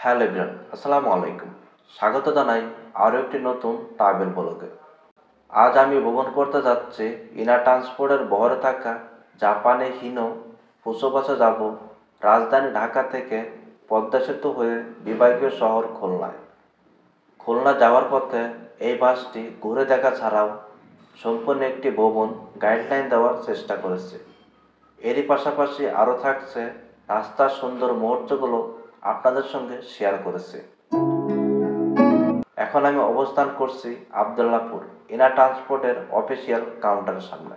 Hello everyone, আসসালামু আলাইকুম। স্বাগত জানাই আরও একটি নতুন ট্রাভেল ব্লগে। আজ আমি ভ্রমণ করতে যাচ্ছি ইনা ট্রান্সপোর্টের বহরে থাকা জাপানে হিনো ফুসোবাসে যাব রাজধানী ঢাকা থেকে পদ্মা সেতু হয়ে বিভাগীয় শহর খুলনায়। খুলনা যাওয়ার পথে এই বাসটি ঘুরে দেখা ছাড়াও সম্পূর্ণ একটি ভ্রমণ গাইডলাইন দেওয়ার চেষ্টা করেছে। এরই পাশাপাশি আরও থাকছে রাস্তার সুন্দর মুহূর্তগুলো আপনাদের সঙ্গে শেয়ার করেছে। এখন আমি অবস্থান করছি আবদুল্লাপুর ইনা ট্রান্সপোর্টের অফিসিয়াল কাউন্টারের সামনে।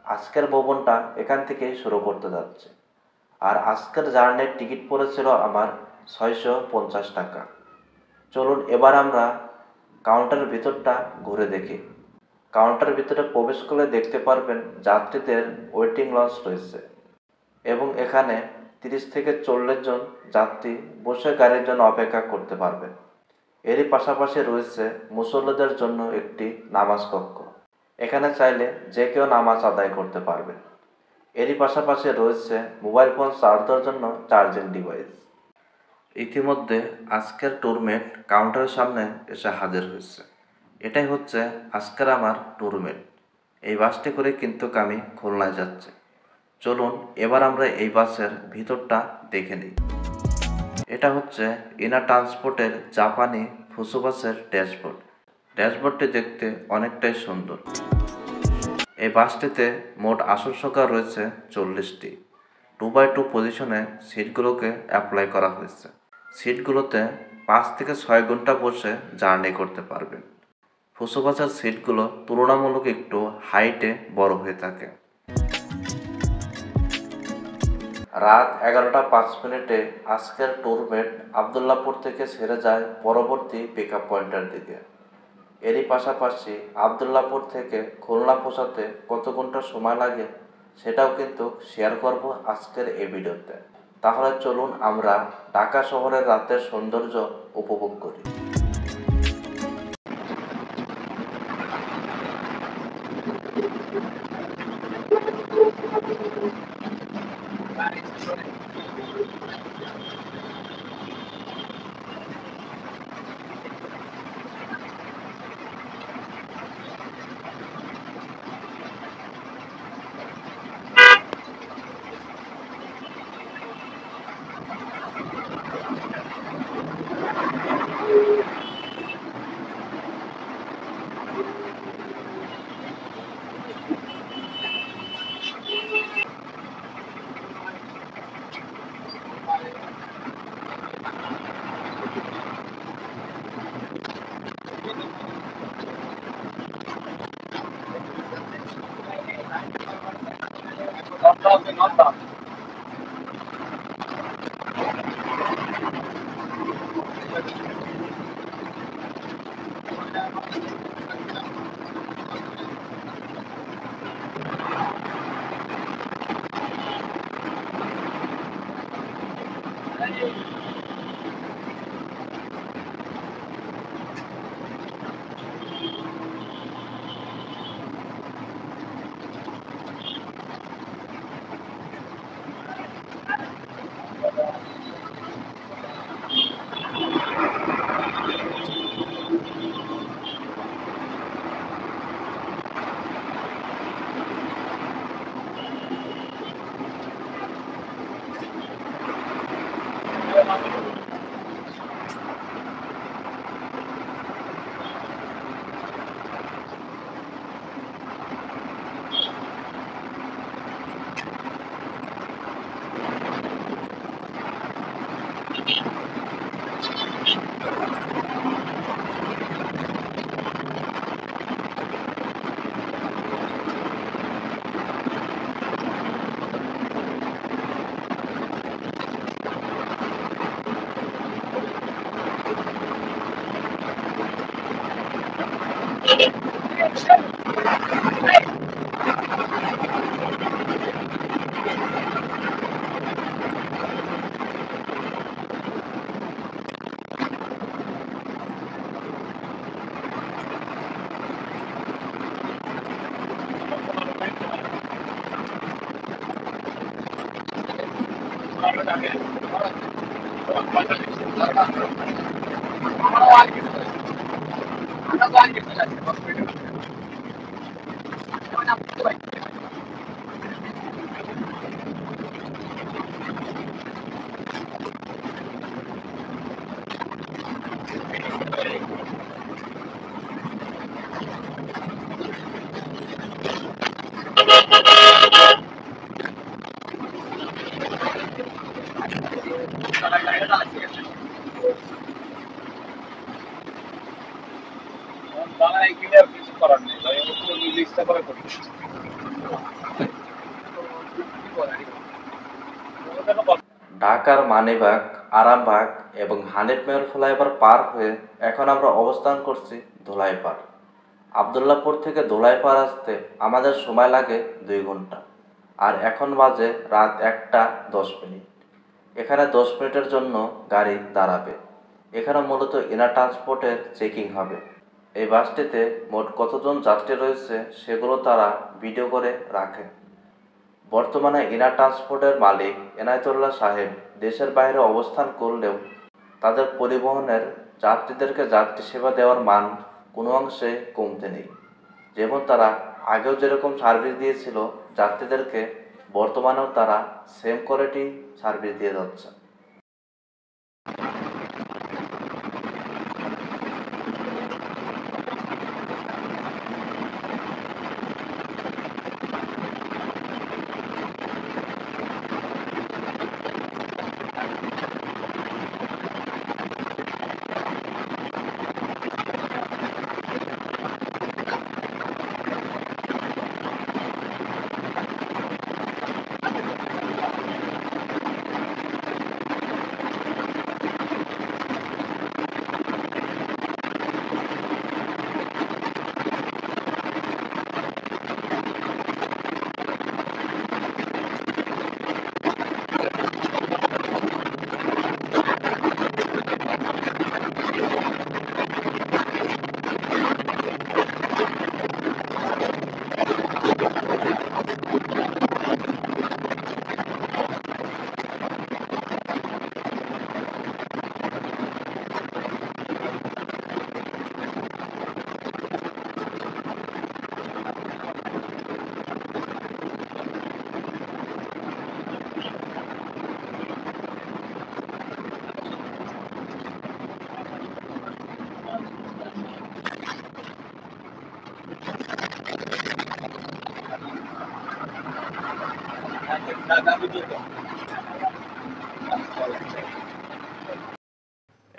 আজকের ভ্রমণটা এখান থেকেই শুরু করতে যাচ্ছে। আর আজকের জার্নির টিকিট পড়েছিল আমার 650 টাকা। চলুন এবার আমরা কাউন্টারের ভিতরটা ঘুরে দেখি। কাউন্টারের ভিতরে প্রবেশ করলে দেখতে পারবেন যাত্রীদের ওয়েটিং লঞ্চ রয়েছে এবং এখানে 30 থেকে 40 জন যাত্রী বসে গাড়ির জন্য অপেক্ষা করতে পারবেন। এরই পাশাপাশি রয়েছে মুসল্লিদের জন্য একটি নামাজ কক্ষ। এখানে চাইলে যে কেউ নামাজ আদায় করতে পারবেন। এরই পাশাপাশি রয়েছে মোবাইল ফোন চার্জ দেওয়ার জন্য চার্জিং ডিভাইস। ইতিমধ্যে আজকের ট্যুরমেট কাউন্টারের সামনে এসে হাজির হয়েছে। এটাই হচ্ছে আজকের আমার ট্যুরমেট। এই বাসটি করে কিন্তু আমি খুলনায় যাচ্ছি। চলুন এবার আমরা এই বাসের ভিতরটা দেখে নিই। এটা হচ্ছে ইনা ট্রান্সপোর্টের জাপানি ফুসো বাসের ড্যাশবোর্ড। ড্যাশবোর্ডটি দেখতে অনেকটাই সুন্দর। এই বাসটিতে মোট আসন সংখ্যা রয়েছে 40টি। 2x2 পজিশনে সিটগুলোকে অ্যাপ্লাই করা হয়েছে। সিটগুলোতে 5 থেকে 6 ঘন্টা বসে জার্নি করতে পারবেন। ফুসো বাসের সিটগুলো তুলনামূলক একটু হাইটে বড় হয়ে থাকে। রাত 11টা 5 মিনিটে আজকের ট্যুরমেট আবদুল্লাপুর থেকে ছেড়ে যায় পরবর্তী পিক আপ পয়েন্টের দিকে। এরই পাশাপাশি আবদুল্লাপুর থেকে খুলনা পৌঁছাতে কত ঘন্টা সময় লাগে সেটাও কিন্তু শেয়ার করব আজকের এই ভিডিওতে। তাহলে চলুন আমরা ঢাকা শহরের রাতের সৌন্দর্য উপভোগ করি। ঢাকার মানিবাগ, আরামবাগ এবং হানিফ মেয়র ফ্লাইওভার পার হয়ে এখন আমরা অবস্থান করছি ধোলাইপাড়। আবদুল্লাপুর থেকে ধোলাইপাড় আসতে আমাদের সময় লাগে 2 ঘন্টা, আর এখন বাজে রাত 1টা 10 মিনিট। এখানে 10 মিনিটের জন্য গাড়ি দাঁড়াবে। এখানে মূলত ইনা ট্রান্সপোর্টের চেকিং হবে। এই বাসটিতে মোট কতজন যাত্রী রয়েছে সেগুলো তারা ভিডিও করে রাখে। বর্তমানে ইনা ট্রান্সপোর্টের মালিক এনায়েতুল্লাহ সাহেব দেশের বাইরে অবস্থান করলেও তাদের পরিবহনের যাত্রীদেরকে যাত্রী সেবা দেওয়ার মান কোনো অংশে কমতে নেই। যেমন তারা আগেও যেরকম সার্ভিস দিয়েছিল যাত্রীদেরকে, বর্তমানেও তারা সেম কোয়ালিটি সার্ভিস দিয়ে যাচ্ছে।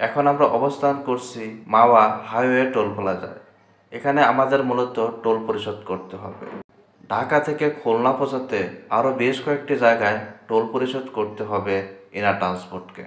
এখন আমরা অবস্থান করছি মাওয়া হাইওয়ে টোল প্লাজায়। এখানে আমাদের মূলত টোল পরিশোধ করতে হবে। ঢাকা থেকে খুলনা পৌঁছাতে আরও বেশ কয়েকটি জায়গায় টোল পরিশোধ করতে হবে ইনা ট্রান্সপোর্টকে।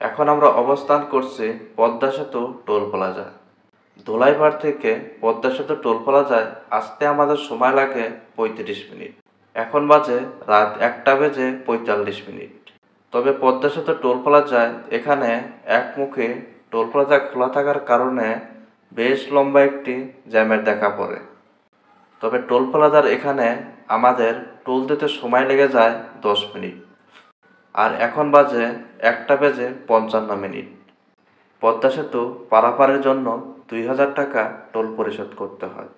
এখন আমরা অবস্থান করছি পদ্মা সেতু টোল প্লাজা। ধোলাইপাড় থেকে পদ্মা সেতু টোল প্লাজায় আসতে আমাদের সময় লাগে 35 মিনিট। এখন বাজে রাত 1:45। তবে পদ্মা সেতু টোল প্লাজায় এখানে একমুখী টোল প্লাজা খোলা থাকার কারণে বেশ লম্বা একটি জ্যামের দেখা পড়ে। তবে টোল প্লাজার এখানে আমাদের টোল দিতে সময় লেগে যায় 10 মিনিট। আর এখন বাজে 1:55। পদ্মা সেতু পারাপারের জন্য 2000 টাকা টোল পরিশোধ করতে হয়।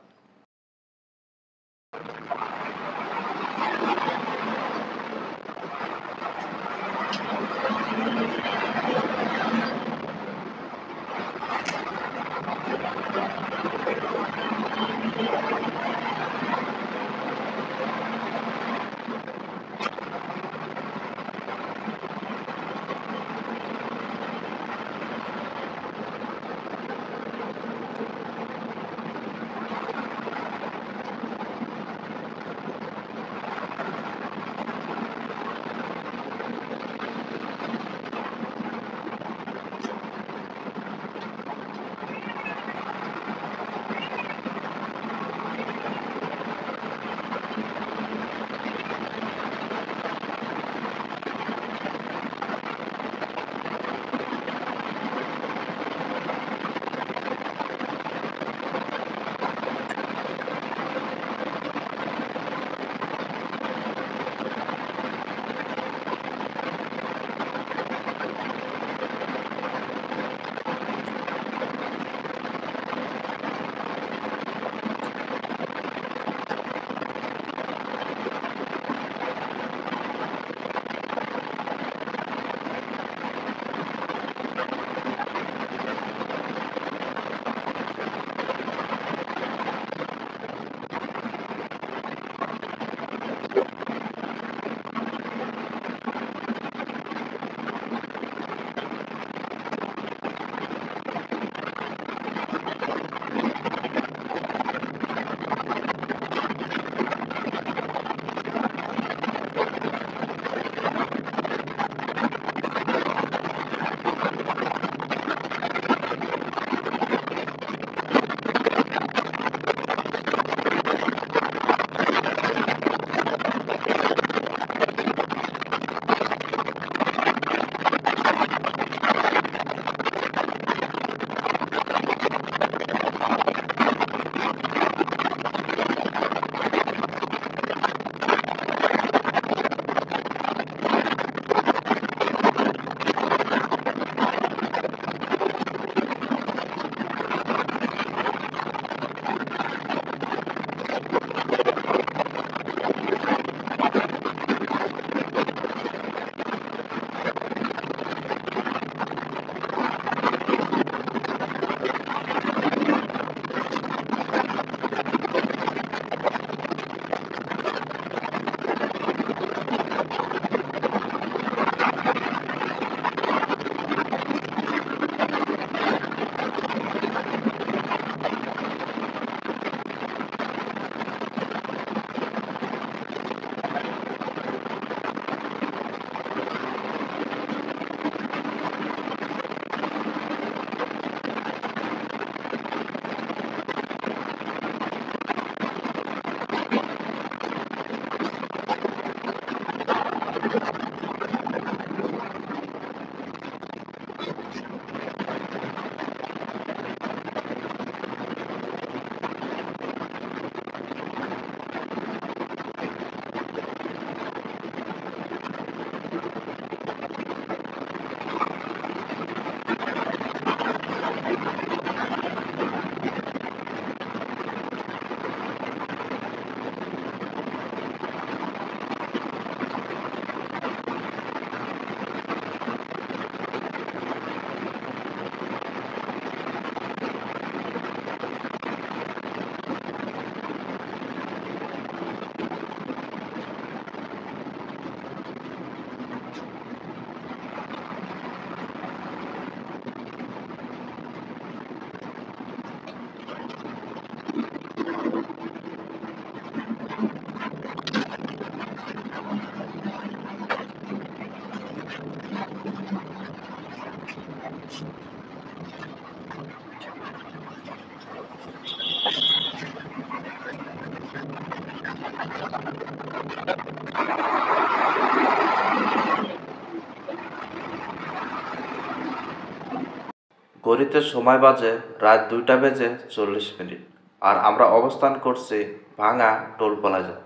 ঘড়িতে সময় বাজে রাত 2:40 আর আমরা অবস্থান করছি ভাঙা টোল প্লাজা।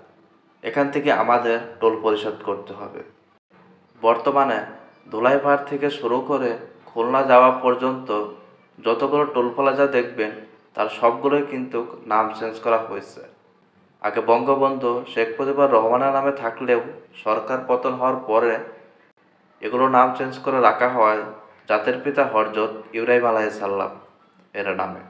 এখান থেকে আমাদের টোল পরিশোধ করতে হবে। বর্তমানে ধুলাইপাড় থেকে শুরু করে খুলনা যাওয়া পর্যন্ত যতগুলো টোল প্লাজা দেখবেন তার সবগুলোই কিন্তু নাম চেঞ্জ করা হয়েছে। আগে বঙ্গবন্ধু শেখ মুজিবুর রহমানের নামে থাকলেও সরকার পতন হওয়ার পরে এগুলো নাম চেঞ্জ করে রাখা হয় জাতির পিতা হযরত ইব্রাহিম আলাইহিস সালাম এর নামে।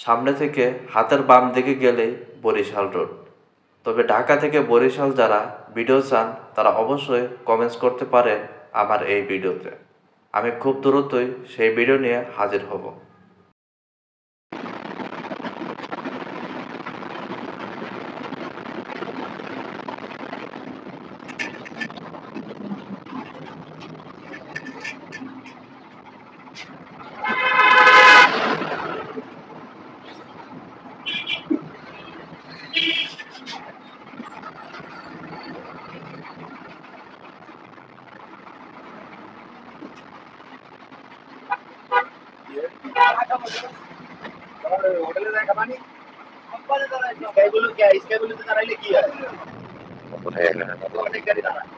সামনে থেকে হাতের বাম দিকে গেলেই বরিশাল রোড। তবে ঢাকা থেকে বরিশাল যারা ভিডিও চান তারা অবশ্যই কমেন্টস করতে পারেন আমার এই ভিডিওতে। আমি খুব দ্রুতই সেই ভিডিও নিয়ে হাজির হব। হোটেলে দেখা পানি স্কাইগুলো কি স্কাইগুলোতে দাঁড়াইলে কি হয় অনেক গাড়ি দাঁড়ায়।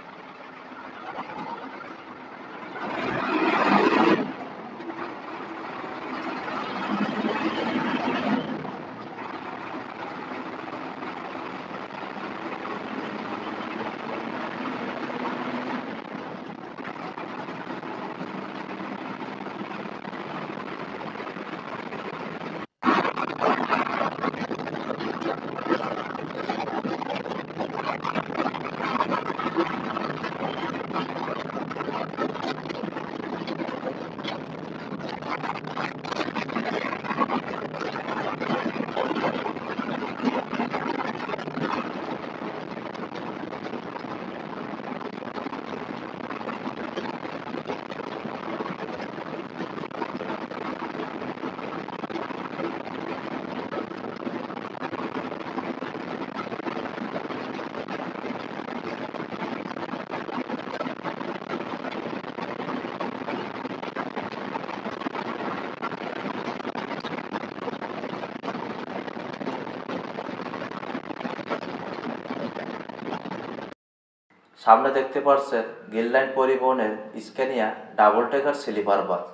সামনে দেখতে পাচ্ছেন গিললাইন পরিবহনের স্ক্যানিয়া ডাবল টেকার স্লিপার বাস।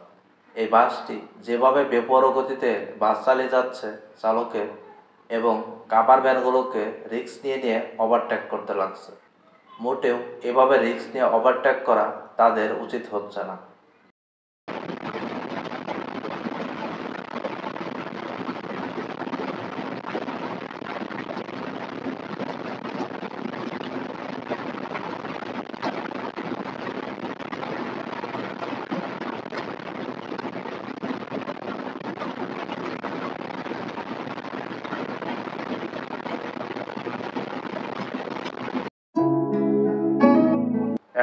এই বাসটি যেভাবে বেপরোয়া গতিতে বাস চালিয়ে যাচ্ছে চালকের এবং কাপার ভ্যানগুলোকে রিস্ক নিয়ে নিয়ে ওভারটেক করতে লাগছে। মোটেও এভাবে রিস্ক নিয়ে ওভারটেক করা তাদের উচিত হচ্ছে না।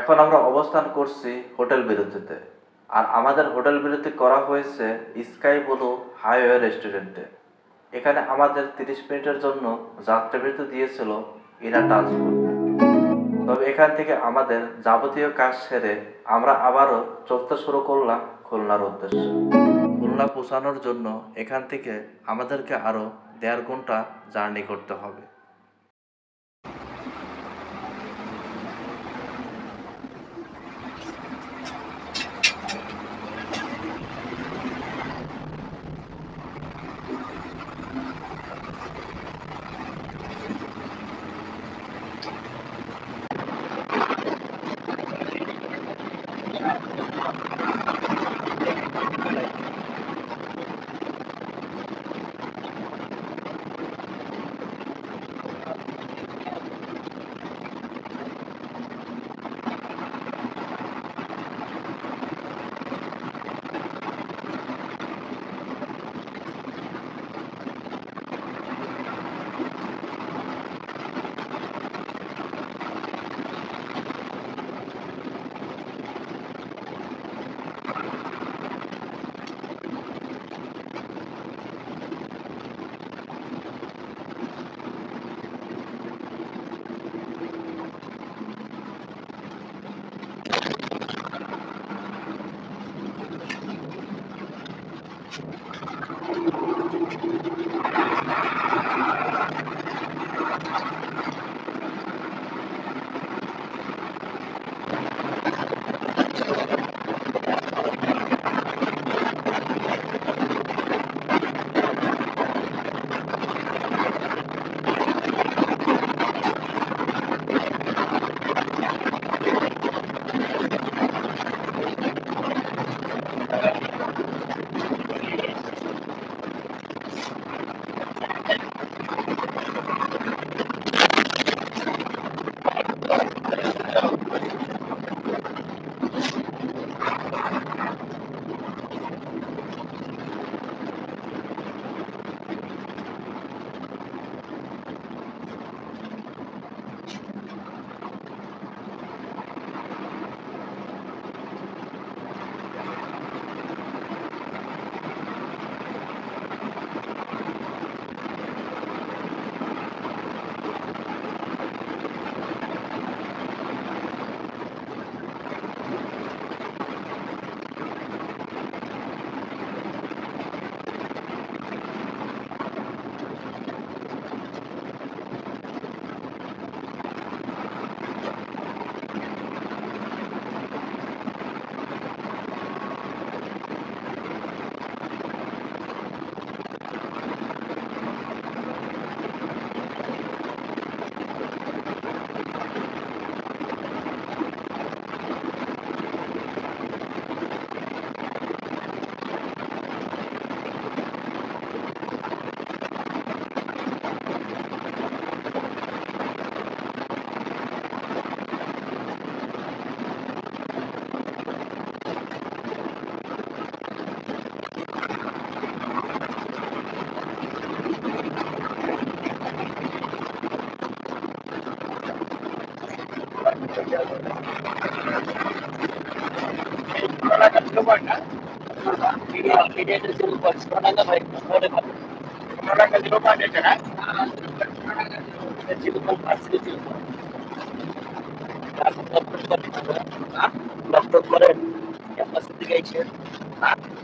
এখন আমরা অবস্থান করছি হোটেল বিরতিতে, আর আমাদের হোটেল বিরতি করা হয়েছে স্কাই ব্লু হাইওয়ে রেস্টুরেন্টে। এখানে আমাদের 30 মিনিটের জন্য যাত্রা বিরতি দিয়েছিল ইনা ট্রান্সপোর্ট। তবে এখান থেকে আমাদের যাবতীয় কাজ সেরে আমরা আবারও চলতে শুরু করলাম খুলনার উদ্দেশ্যে। খুলনা পৌঁছানোর জন্য এখান থেকে আমাদেরকে আরও 1.5 ঘন্টা জার্নি করতে হবে।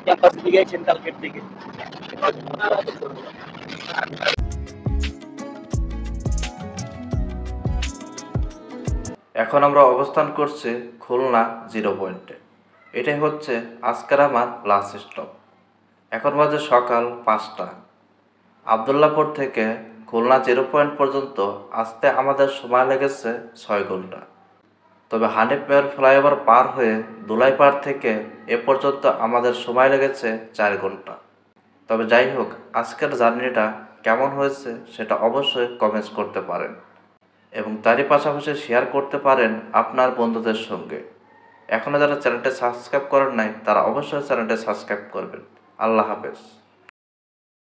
ক্যাম্পাস দিকে কালকের দিকে এখন আমরা অবস্থান করছি খুলনা 0 পয়েন্টে। এটাই হচ্ছে আজকের আমার লাস্ট স্টপ। এখন বাজে সকাল 5টা। আবদুল্লাপুর থেকে খুলনা 0 পয়েন্ট পর্যন্ত আসতে আমাদের সময় লেগেছে 6 ঘন্টা। তবে হানিফ মেয়র ফ্লাইওভার পার হয়ে দুলাইপাড় থেকে এ পর্যন্ত আমাদের সময় লেগেছে 4 ঘন্টা। তবে যাই হোক, আজকের জার্নিটা কেমন হয়েছে সেটা অবশ্যই কমেন্টস করতে পারেন এবং তারই পাশাপাশি শেয়ার করতে পারেন আপনার বন্ধুদের সঙ্গে। এখনও যারা চ্যানেলটি সাবস্ক্রাইব করেন নাই তারা অবশ্যই চ্যানেলটি সাবস্ক্রাইব করবেন। আল্লাহ হাফেজ।